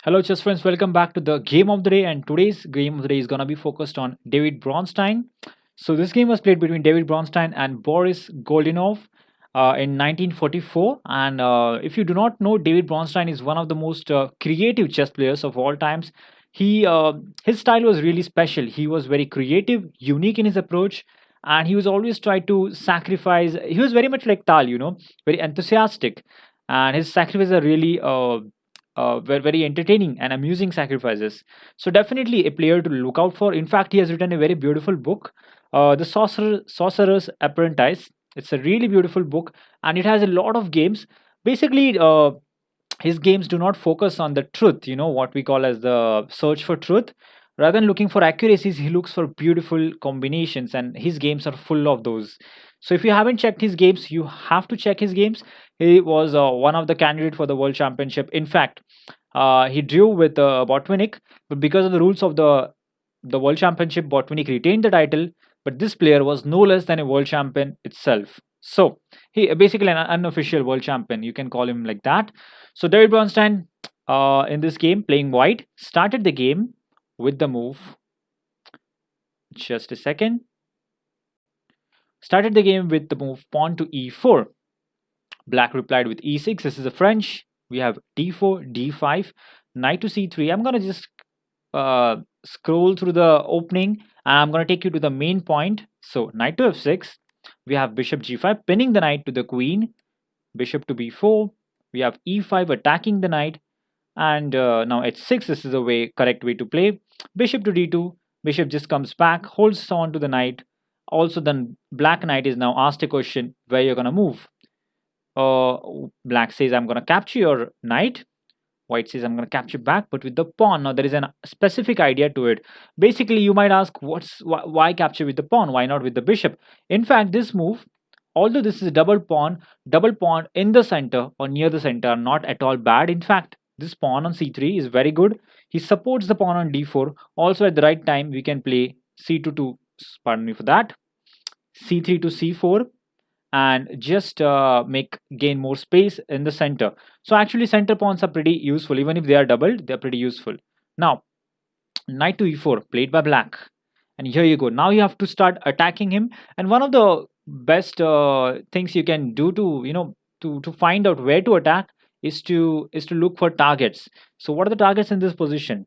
Hello, chess friends. Welcome back to the game of the day. And today's game of the day is gonna be focused on David Bronstein. So this game was played between David Bronstein and Boris Goldenov in 1944. And if you do not know, David Bronstein is one of the most creative chess players of all times. He his style was really special. He was very creative, unique in his approach, and he was always tried to sacrifice. He was very much like Tal, very enthusiastic, and his sacrifices are really were very entertaining and amusing sacrifices. So definitely a player to look out for. In fact, he has written a very beautiful book, The Sorcerer's Apprentice. It's a really beautiful book, and it has a lot of games. Basically, his games do not focus on the truth, what we call as the search for truth. Rather than looking for accuracies, he looks for beautiful combinations, and his games are full of those. So if you haven't checked his games, you have to check his games. He was one of the candidate for the world championship. In fact, he drew with Botvinnik, but because of the rules of the world championship, Botvinnik retained the title. But this player was no less than a world champion itself. So he basically an unofficial world champion. You can call him like that. So David Bronstein, in this game, playing white, started the game with the move. Just a second. Started the game with the move pawn to e4. Black replied with e6. This is a French. We have d4, d5, knight to c3. I'm gonna just scroll through the opening, and I'm gonna take you to the main point. So knight to f6. We have bishop g5, pinning the knight to the queen. Bishop to b4. We have e5 attacking the knight, and now h6. This is the correct way to play. Bishop to d2. Bishop just comes back, holds on to the knight. Also, then black knight is now asked a question where you're gonna move. uh, Black says, I'm going to capture your knight. White says, I'm going to capture back, but with the pawn. Now, there is a specific idea to it. Basically, you might ask, why capture with the pawn? Why not with the bishop? In fact, this move, although this is a double pawn in the center or near the center are not at all bad. In fact, this pawn on c3 is very good. He supports the pawn on d4. Also, at the right time, we can play c2 to, pardon me for that, c3 to c4, and just make gain more space in the center. So actually center pawns are pretty useful. Even if they are doubled, they're pretty useful. Now knight to e4 played by black, and here you go. Now you have to start attacking him, and one of the best things you can do to to find out where to attack is to look for targets. So what are the targets in this position?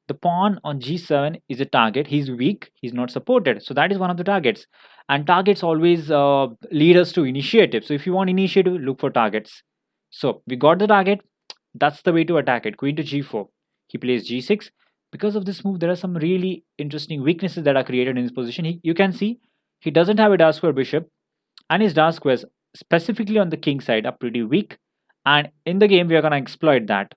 The pawn on g7 is a target. He's weak, he's not supported, so that is one of the targets. And targets always lead us to initiative. So if you want initiative, look for targets. So we got the target. That's the way to attack it. Queen to g4. He plays g6. Because of this move, there are some really interesting weaknesses that are created in this position. You can see he doesn't have a dark square bishop, and his dark squares, specifically on the king side, are pretty weak. And in the game, we are going to exploit that.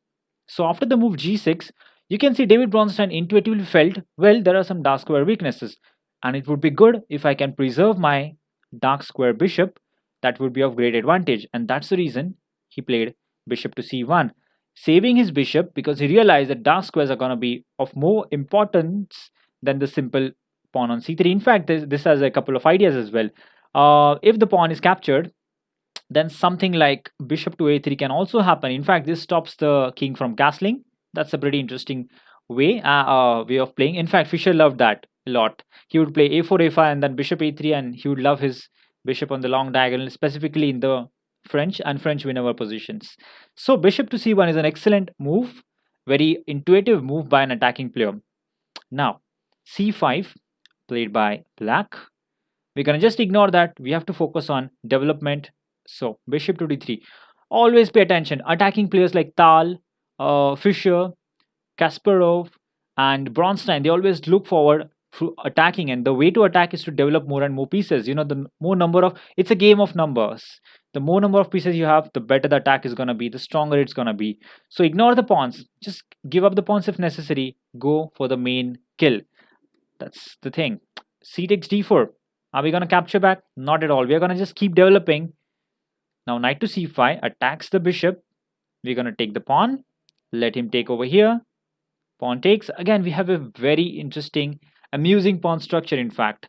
So after the move g6, you can see David Bronstein intuitively felt, well, there are some dark square weaknesses, and it would be good if I can preserve my dark square bishop. That would be of great advantage, and that's the reason he played bishop to c1, saving his bishop because he realized that dark squares are going to be of more importance than the simple pawn on c3. In fact, this has a couple of ideas as well. If the pawn is captured, then something like bishop to a3 can also happen. In fact, this stops the king from castling. That's a pretty interesting way of playing. In fact, Fischer loved that a lot. He would play a4, a5, and then bishop a3, and he would love his bishop on the long diagonal, specifically in the French and French win-over positions. So bishop to c1 is an excellent move, very intuitive move by an attacking player. Now, c5 played by black. We're gonna just ignore that. We have to focus on development. So bishop to d3. Always pay attention. Attacking players like Tal, Fischer, Kasparov, and Bronstein, they always look forward to attacking, and the way to attack is to develop more and more pieces. The more number of, it's a game of numbers. The more number of pieces you have, the better the attack is gonna be, the stronger it's gonna be. So ignore the pawns. Just give up the pawns if necessary. Go for the main kill. That's the thing. C takes d4. Are we gonna capture back? Not at all. We are gonna just keep developing. Now knight to c5 attacks the bishop. We're gonna take the pawn. Let him take over here. Pawn takes. Again, we have a very interesting, amusing pawn structure. In fact,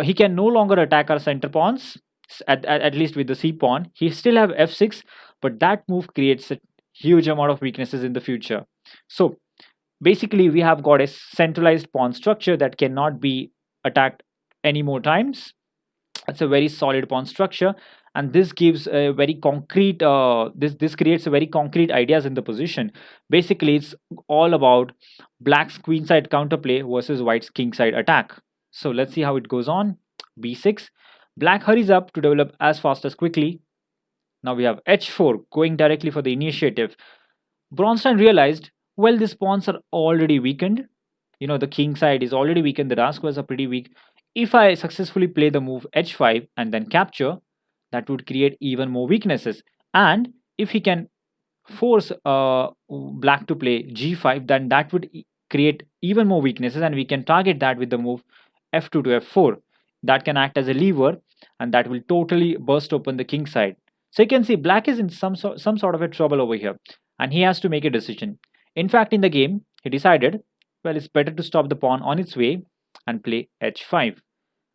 he can no longer attack our center pawns, at least with the c pawn. He still have f6, but that move creates a huge amount of weaknesses in the future. So basically, we have got a centralized pawn structure that cannot be attacked any more times. It's a very solid pawn structure, and this gives a very concrete this creates a very concrete ideas in the position. Basically, it's all about black's queenside counterplay versus white's kingside attack. So let's see how it goes on. b6, black hurries up to develop as fast as quickly. Now we have h4 going directly for the initiative. Bronstein realized, well, these pawns are already weakened. The king side is already weakened, the dark squares are pretty weak. If I successfully play the move h5 and then capture, that would create even more weaknesses. And if he can force black to play g5, then that would create even more weaknesses, and we can target that with the move f2 to f4. That can act as a lever, and that will totally burst open the king side. So you can see black is in some sort of a trouble over here, and he has to make a decision. In fact, in the game, he decided, well, it's better to stop the pawn on its way and play h5.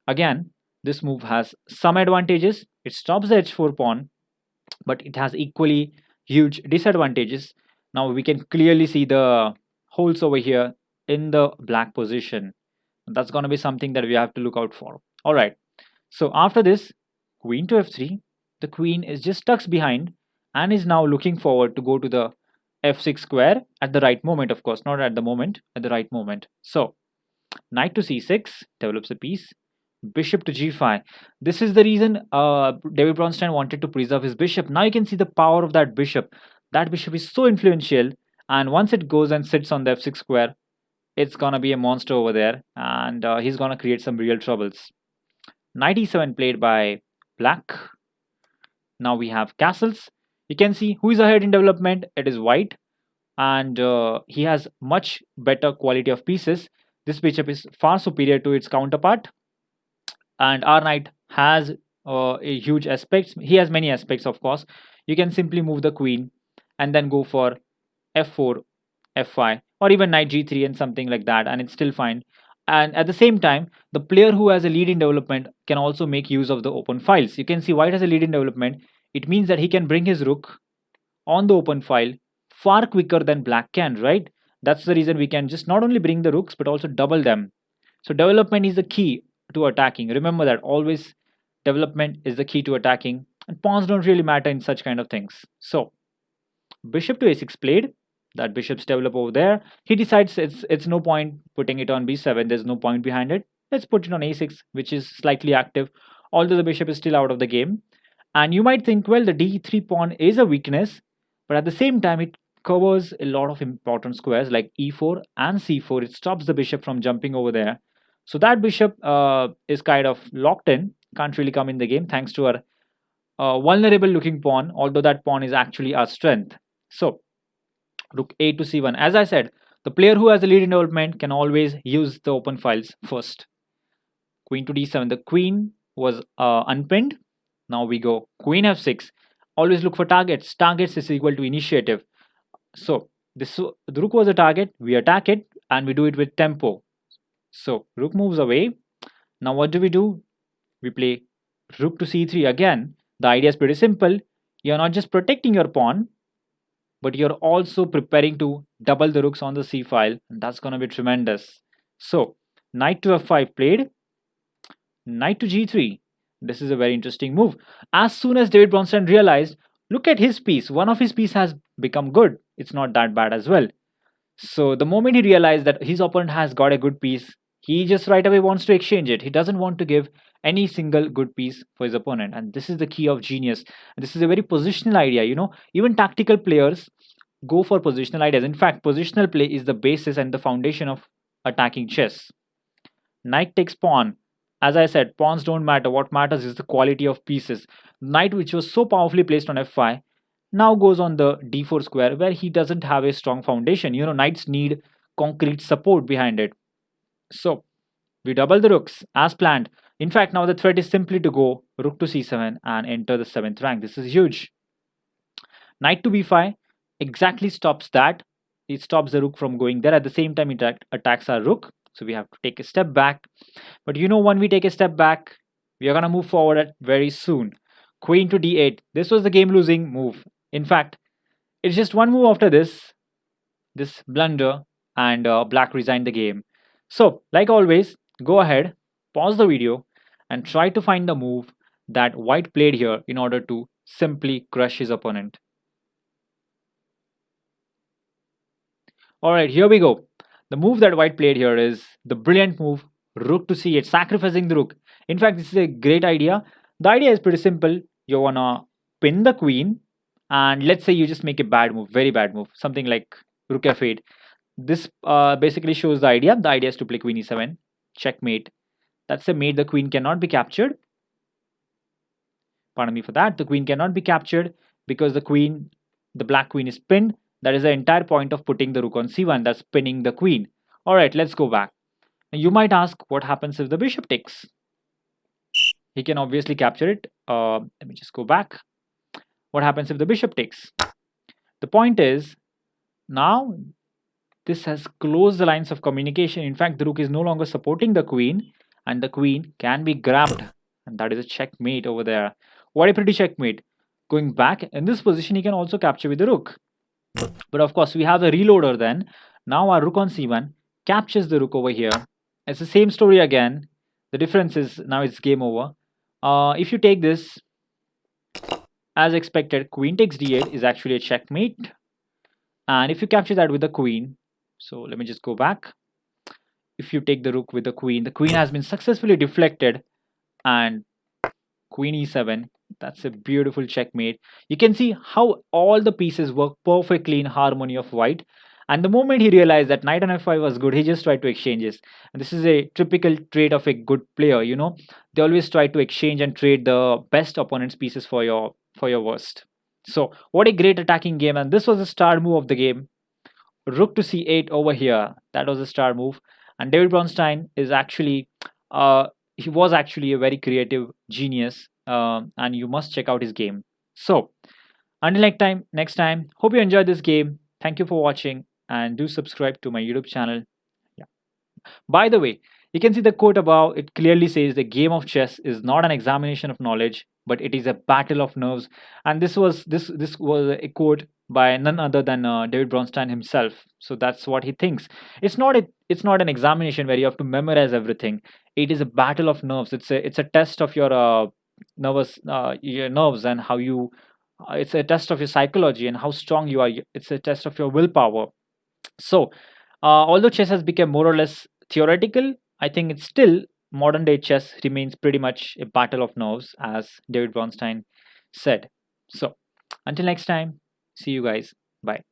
Again, this move has some advantages. It stops the h4 pawn, but it has equally huge disadvantages. Now we can clearly see the holes over here in the black position. That's going to be something that we have to look out for. All right. So after this, queen to f3, the queen is just tucks behind and is now looking forward to go to the f6 square at the right moment, of course, not at the moment, at the right moment. So knight to c6 develops a piece. Bishop to g5. This is the reason David Bronstein wanted to preserve his bishop. Now you can see the power of that bishop. That bishop is so influential, and once it goes and sits on the f6 square, it's gonna be a monster over there, and he's gonna create some real troubles. Knight e7 played by black. Now we have castles. You can see who is ahead in development. It is white, and he has much better quality of pieces. This bishop is far superior to its counterpart, and our knight has a huge aspects. He has many aspects, of course. You can simply move the queen and then go for f4, f5, or even knight g3 and something like that, and it's still fine. And at the same time, the player who has a lead in development can also make use of the open files. You can see white has a lead in development. It means that he can bring his rook on the open file far quicker than black can, right? That's the reason we can just not only bring the rooks but also double them. So development is the key to attacking. Remember that always, development is the key to attacking, and pawns don't really matter in such kind of things. So bishop to a6 played. That bishop's develop over there. He decides it's no point putting it on b7. There's no point behind it. Let's put it on a6, which is slightly active, although the bishop is still out of the game. And you might think, well, the d3 pawn is a weakness, but at the same time, it covers a lot of important squares like e4 and c4. It stops the bishop from jumping over there. So that bishop is kind of locked in, can't really come in the game thanks to our vulnerable looking pawn, although that pawn is actually our strength. So rook a to c1. As I said, the player who has the lead in development can always use the open files first. Queen to d7. The queen was unpinned. Now we go queen f6. Always look for targets. Targets is equal to initiative. So the rook was a target. We attack it and we do it with tempo. So rook moves away. Now what do? We play rook to c3 again. The idea is pretty simple. You're not just protecting your pawn, but you're also preparing to double the rooks on the c file, and that's going to be tremendous. So knight to f5 played. Knight to g3. This is a very interesting move. As soon as David Bronstein realized, look at his piece. One of his piece has become good. It's not that bad as well. So the moment he realized that his opponent has got a good piece, he just right away wants to exchange it. He doesn't want to give any single good piece for his opponent. And this is the key of genius. This is a very positional idea. Even tactical players go for positional ideas. In fact, positional play is the basis and the foundation of attacking chess. Knight takes pawn. As I said, pawns don't matter. What matters is the quality of pieces. Knight, which was so powerfully placed on f5, now goes on the d4 square where he doesn't have a strong foundation. Knights need concrete support behind it. So we double the rooks as planned. In fact, now the threat is simply to go rook to c7 and enter the 7th rank. This is huge. Knight to b5 exactly stops that. It stops the rook from going there. At the same time, it attacks our rook. So we have to take a step back. But when we take a step back, we are going to move forward very soon. Queen to d8. This was the game-losing move. In fact, It's just one move after this blunder, and black resigned the game. So, like always, go ahead, pause the video, and try to find the move that white played here in order to simply crush his opponent. Alright, here we go. The move that white played here is the brilliant move, rook to c8, sacrificing the rook. In fact, this is a great idea. The idea is pretty simple. You wanna pin the queen, and let's say you just make a bad move, very bad move, something like rook f8. This basically shows the idea. The idea is to play queen e7, checkmate. That's a mate. The queen cannot be captured. Pardon me for that. The queen cannot be captured because the black queen is pinned. That is the entire point of putting the rook on c1. That's pinning the queen. All right, let's go back. Now you might ask, what happens if the bishop takes? He can obviously capture it. Let me just go back. What happens if the bishop takes? The point is, now this has closed the lines of communication. In fact, the rook is no longer supporting the queen, and the queen can be grabbed. And that is a checkmate over there. What a pretty checkmate. Going back in this position, he can also capture with the rook. But of course, we have the reloader then. Now our rook on c1 captures the rook over here. It's the same story again. The difference is now it's game over. If you take this, as expected, queen takes d8 is actually a checkmate. And if you capture that with the queen, so let me just go back. If you take the rook with the queen has been successfully deflected, and queen e7, that's a beautiful checkmate. You can see how all the pieces work perfectly in harmony of white. And the moment he realized that knight on f5 was good, he just tried to exchanges. And this is a typical trait of a good player, you know. They always try to exchange and trade the best opponent's pieces for your worst. So what a great attacking game, and this was the star move of the game. Rook to c8 over here. That was a star move. And David Bronstein is actually he was actually a very creative genius, and you must check out his game. So until next time, hope you enjoyed this game. Thank you for watching, and do subscribe to my YouTube channel. Yeah. By the way, you can see the quote above. It clearly says the game of chess is not an examination of knowledge, but it is a battle of nerves. And this was a quote by none other than David Bronstein himself. So that's what he thinks. It's not an examination where you have to memorize everything. It is a battle of nerves. It's a test of your your nerves, and how you. It's a test of your psychology and how strong you are. It's a test of your willpower. So, although chess has become more or less theoretical, I think it's still modern day chess remains pretty much a battle of nerves, as David Bronstein said. So, until next time, see you guys. Bye.